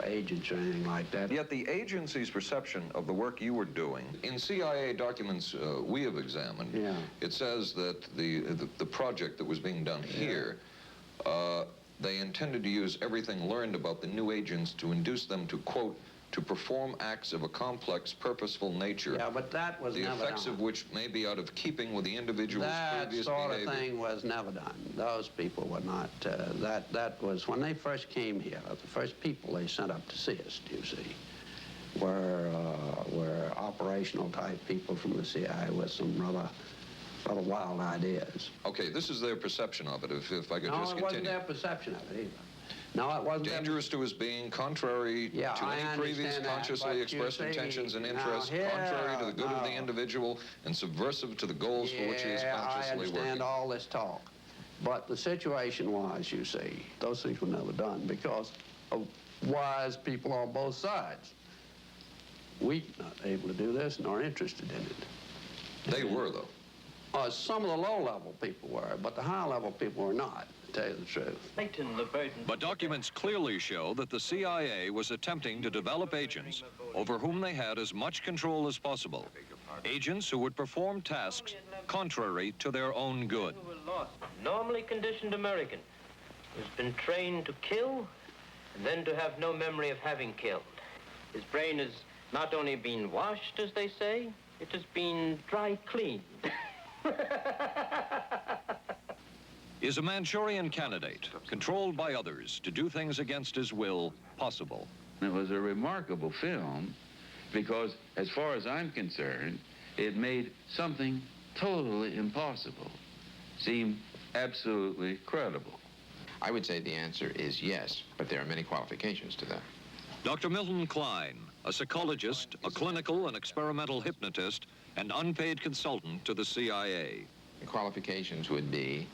agents or anything like that. Yet the agency's perception of the work you were doing, in CIA documents we have examined, it says that the project that was being done here, they intended to use everything learned about the new agents to induce them to, quote, to perform acts of a complex, purposeful nature. Yeah, but that was never done. The effects of which may be out of keeping with the individual's previous behavior. That behavior. sort of thing was never done. Those people were not, that was, when they first came here, the first people they sent up to see us, you see, were operational type people from the CIA with some rather wild ideas. Okay, this is their perception of it, if I could just continue. No, it wasn't their perception of it either. No, it wasn't. Dangerous to his being, contrary to any previous consciously expressed intentions and interests, contrary to the good of the individual, and subversive to the goals for which he is consciously working. I understand all this talk. But the situation was, you see, those things were never done because of wise people on both sides. We were not able to do this nor interested in it. They were, though. Some of the low-level people were, but the high-level people were not, to tell you the truth. But documents clearly show that the CIA was attempting to develop agents over whom they had as much control as possible. Agents who would perform tasks contrary to their own good. Normally conditioned American who's been trained to kill and then to have no memory of having killed. His brain has not only been washed, as they say, it has been dry cleaned. Is a Manchurian candidate, controlled by others to do things against his will, possible? It was a remarkable film because, as far as I'm concerned, it made something totally impossible seem absolutely credible. I would say the answer is yes, but there are many qualifications to that. Dr. Milton Klein, a psychologist, a clinical and experimental hypnotist, and unpaid consultant to the CIA. The qualifications would be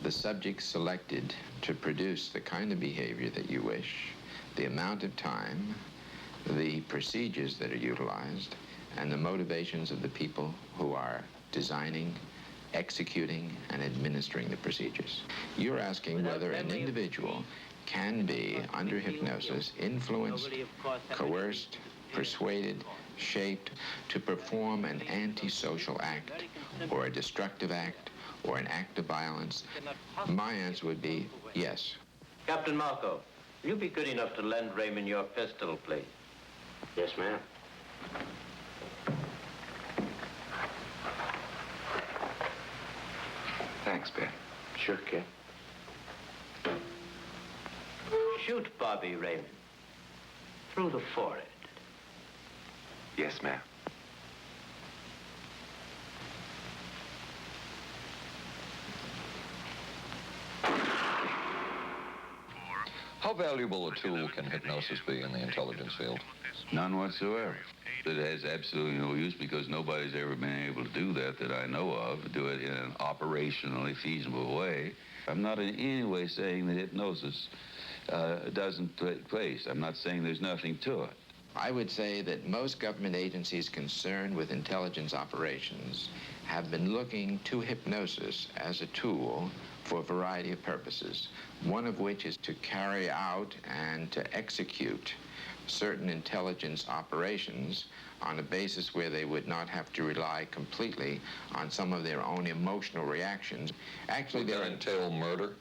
the subject selected to produce the kind of behavior that you wish, the amount of time, the procedures that are utilized, and the motivations of the people who are designing, executing, and administering the procedures. You're asking whether an individual can be, under hypnosis, influenced, coerced, persuaded, shaped to perform an antisocial act, or a destructive act, or an act of violence. My answer would be yes. Captain Marco, will you be good enough to lend Raymond your pistol, please? Yes, ma'am. Thanks, Ben. Sure, kid. Shoot Bobby, Raymond. Through the forehead. Yes, ma'am. How valuable a tool can hypnosis be in the intelligence field? None whatsoever. It has absolutely no use because nobody's ever been able to do that I know of, do it in an operationally feasible way. I'm not in any way saying that hypnosis doesn't take place. I'm not saying there's nothing to it. I would say that most government agencies concerned with intelligence operations have been looking to hypnosis as a tool for a variety of purposes, one of which is to carry out and to execute certain intelligence operations on a basis where they would not have to rely completely on some of their own emotional reactions. Actually, would that entail murder?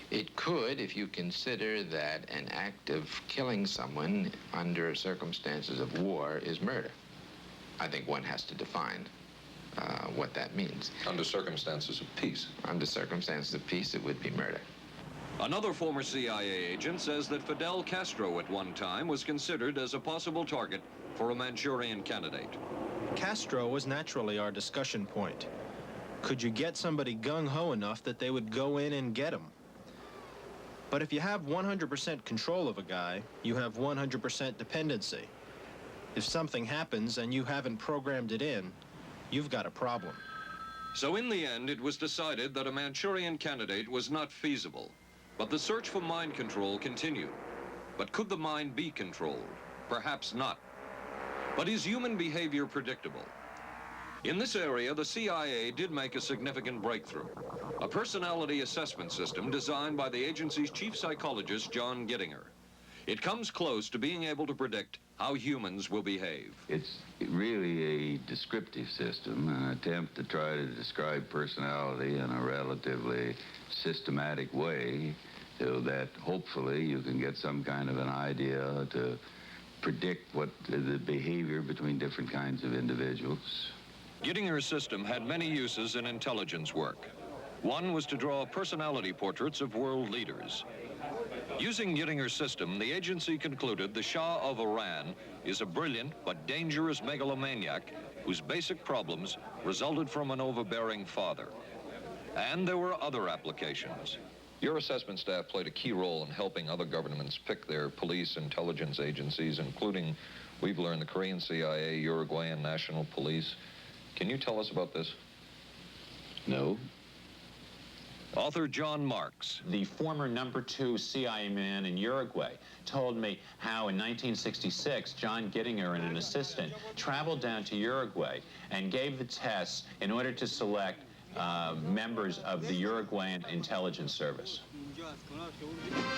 It could, if you consider that an act of killing someone under circumstances of war is murder. I think one has to define what that means. Under circumstances of peace? Under circumstances of peace, it would be murder. Another former CIA agent says that Fidel Castro at one time was considered as a possible target for a Manchurian candidate. Castro was naturally our discussion point. Could you get somebody gung-ho enough that they would go in and get him? But if you have 100% control of a guy, you have 100% dependency. If something happens and you haven't programmed it in, you've got a problem. So in the end, it was decided that a Manchurian candidate was not feasible. But the search for mind control continued. But could the mind be controlled? Perhaps not. But is human behavior predictable? In this area, the CIA did make a significant breakthrough. A personality assessment system designed by the agency's chief psychologist, John Gittinger. It comes close to being able to predict how humans will behave. It's really a descriptive system, an attempt to try to describe personality in a relatively systematic way so that hopefully you can get some kind of an idea to predict what the behavior between different kinds of individuals. Gittinger's system had many uses in intelligence work. One was to draw personality portraits of world leaders. Using Gittinger's system, the agency concluded the Shah of Iran is a brilliant but dangerous megalomaniac whose basic problems resulted from an overbearing father. And there were other applications. Your assessment staff played a key role in helping other governments pick their police intelligence agencies, including, we've learned, the Korean CIA, Uruguayan National Police. Can you tell us about this? No. Author John Marks. The former #2 CIA man in Uruguay told me how in 1966, John Gittinger and an assistant traveled down to Uruguay and gave the tests in order to select members of the Uruguayan intelligence service.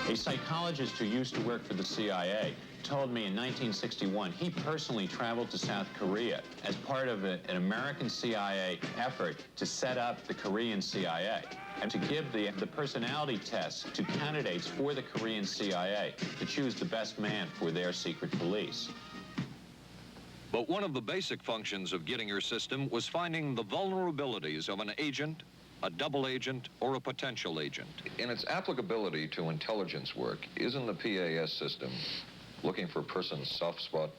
A psychologist who used to work for the CIA told me in 1961 he personally traveled to South Korea as part of an American CIA effort to set up the Korean CIA and to give the personality tests to candidates for the Korean CIA to choose the best man for their secret police. But one of the basic functions of Gittinger's system was finding the vulnerabilities of an agent, a double agent, or a potential agent. In its applicability to intelligence work, isn't the PAS system looking for a person's soft spot?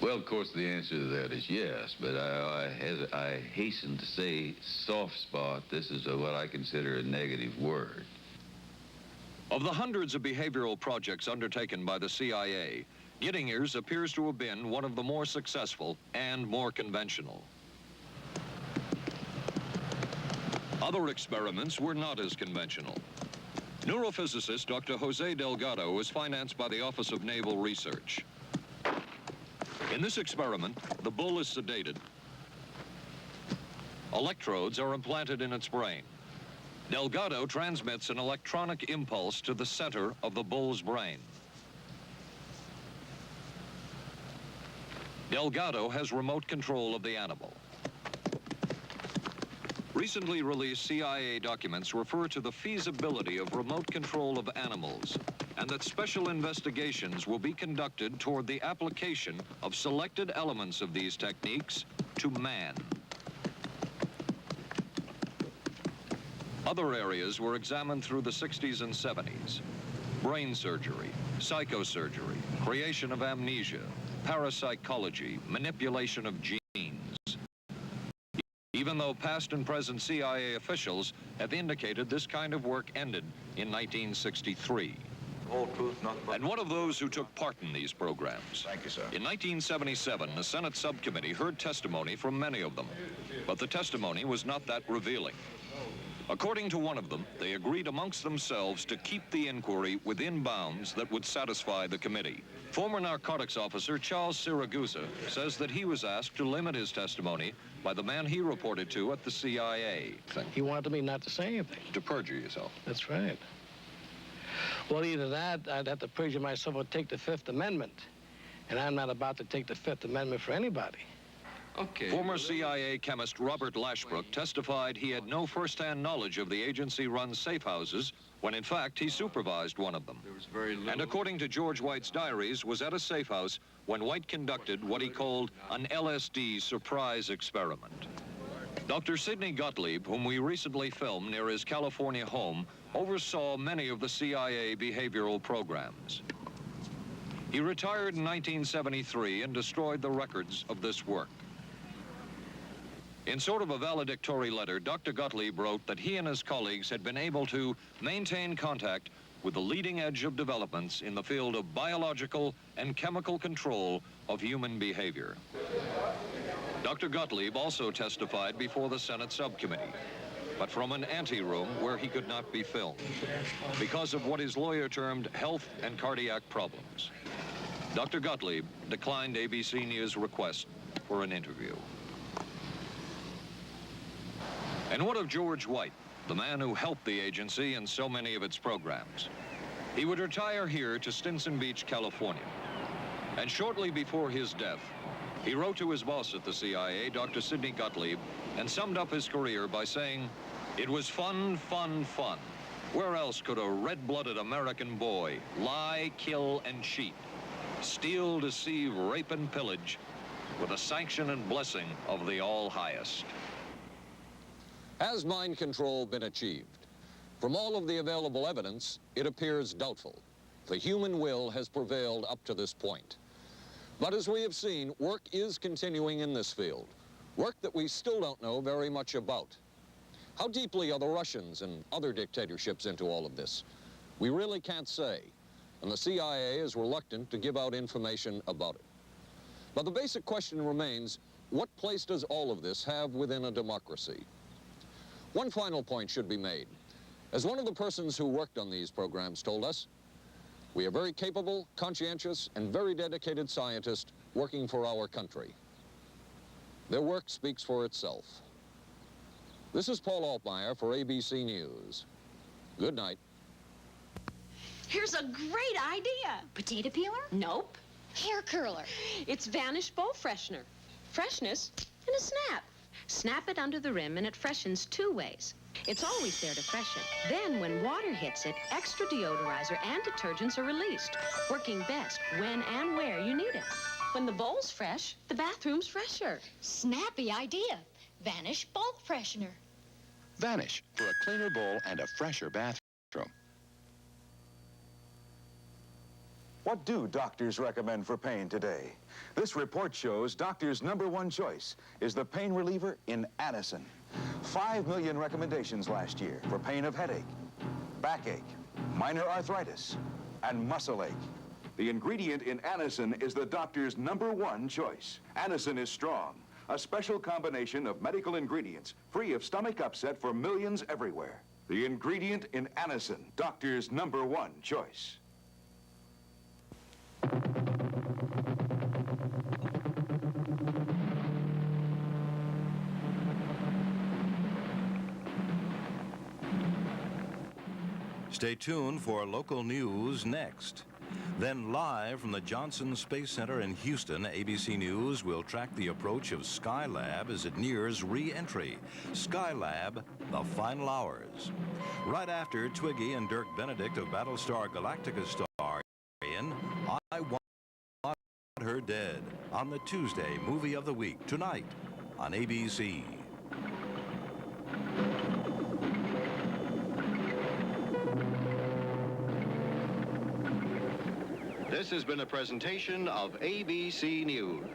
Well, of course, the answer to that is yes, but I hasten to say soft spot. This is what I consider a negative word. Of the hundreds of behavioral projects undertaken by the CIA, Gittinger's appears to have been one of the more successful and more conventional. Other experiments were not as conventional. Neurophysicist Dr. Jose Delgado was financed by the Office of Naval Research. In this experiment, the bull is sedated. Electrodes are implanted in its brain. Delgado transmits an electronic impulse to the center of the bull's brain. Delgado has remote control of the animal. Recently released CIA documents refer to the feasibility of remote control of animals and that special investigations will be conducted toward the application of selected elements of these techniques to man. Other areas were examined through the 60s and 70s. Brain surgery, psychosurgery, creation of amnesia, parapsychology, manipulation of genes. Even though past and present CIA officials have indicated this kind of work ended in 1963. Whole truth, nothing but... And one of those who took part in these programs. Thank you, sir. In 1977, the Senate subcommittee heard testimony from many of them, but the testimony was not that revealing. According to one of them, they agreed amongst themselves to keep the inquiry within bounds that would satisfy the committee. Former narcotics officer Charles Siragusa says that he was asked to limit his testimony by the man he reported to at the CIA. He wanted me not to say anything. To perjure yourself. That's right. Well, either that, I'd have to perjure myself or take the Fifth Amendment. And I'm not about to take the Fifth Amendment for anybody. Okay. Former CIA chemist Robert Lashbrook testified he had no first-hand knowledge of the agency-run safe houses when, in fact, he supervised one of them. There was very little. And according to George White's diaries, was at a safe house when White conducted what he called an LSD surprise experiment. Dr. Sidney Gottlieb, whom we recently filmed near his California home, oversaw many of the CIA behavioral programs. He retired in 1973 and destroyed the records of this work. In sort of a valedictory letter, Dr. Gottlieb wrote that he and his colleagues had been able to maintain contact with the leading edge of developments in the field of biological and chemical control of human behavior. Dr. Gottlieb also testified before the Senate subcommittee, but from an anteroom where he could not be filmed because of what his lawyer termed health and cardiac problems. Dr. Gottlieb declined ABC News' request for an interview. And what of George White, the man who helped the agency in so many of its programs? He would retire here to Stinson Beach, California. And shortly before his death, he wrote to his boss at the CIA, Dr. Sidney Gottlieb, and summed up his career by saying, "It was fun, fun, fun. Where else could a red-blooded American boy lie, kill, and cheat, steal, deceive, rape, and pillage with the sanction and blessing of the All-Highest?" Has mind control been achieved? From all of the available evidence, it appears doubtful. The human will has prevailed up to this point. But as we have seen, work is continuing in this field, work that we still don't know very much about. How deeply are the Russians and other dictatorships into all of this? We really can't say, and the CIA is reluctant to give out information about it. But the basic question remains, what place does all of this have within a democracy? One final point should be made. As one of the persons who worked on these programs told us, we are very capable, conscientious, and very dedicated scientists working for our country. Their work speaks for itself. This is Paul Altmeyer for ABC News. Good night. Here's a great idea. Potato peeler? Nope. Hair curler. It's Vanish Bowl Freshener. Freshness in a snap. Snap it under the rim and it freshens 2 ways. It's always there to freshen. Then when water hits it, extra deodorizer and detergents are released, working best when and where you need it. When the bowl's fresh, the bathroom's fresher. Snappy idea. Vanish bowl freshener. Vanish for a cleaner bowl and a fresher bathroom. What do doctors recommend for pain today? This report shows doctors' #1 choice is the pain reliever in Anacin. 5 million recommendations last year for pain of headache, backache, minor arthritis, and muscle ache. The ingredient in Anacin is the doctor's #1 choice. Anacin is strong, a special combination of medical ingredients free of stomach upset for millions everywhere. The ingredient in Anacin, doctor's #1 choice. Stay tuned for local news next. Then live from the Johnson Space Center in Houston, ABC News will track the approach of Skylab as it nears re-entry. Skylab, the final hours. Right after Twiggy and Dirk Benedict of Battlestar Galactica star in I Want Her Dead on the Tuesday Movie of the Week, tonight on ABC. This has been a presentation of ABC News.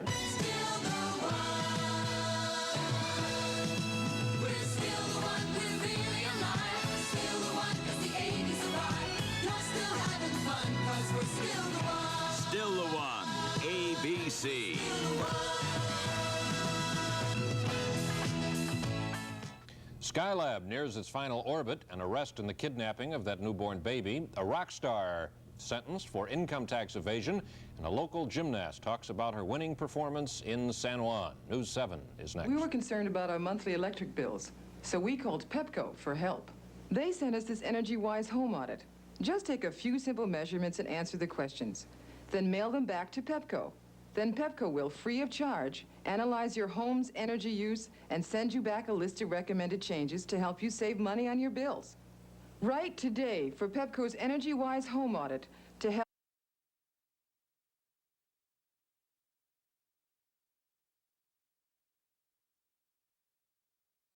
Still the one, ABC. Skylab nears its final orbit. An arrest in the kidnapping of that newborn baby. A rock star sentenced for income tax evasion, and a local gymnast talks about her winning performance in San Juan. News 7 is next. We were concerned about our monthly electric bills, so we called Pepco for help. They sent us this energy-wise home audit. Just take a few simple measurements and answer the questions. Then mail them back to Pepco. Then Pepco will, free of charge, analyze your home's energy use and send you back a list of recommended changes to help you save money on your bills. Write today for Pepco's energy-wise home audit to help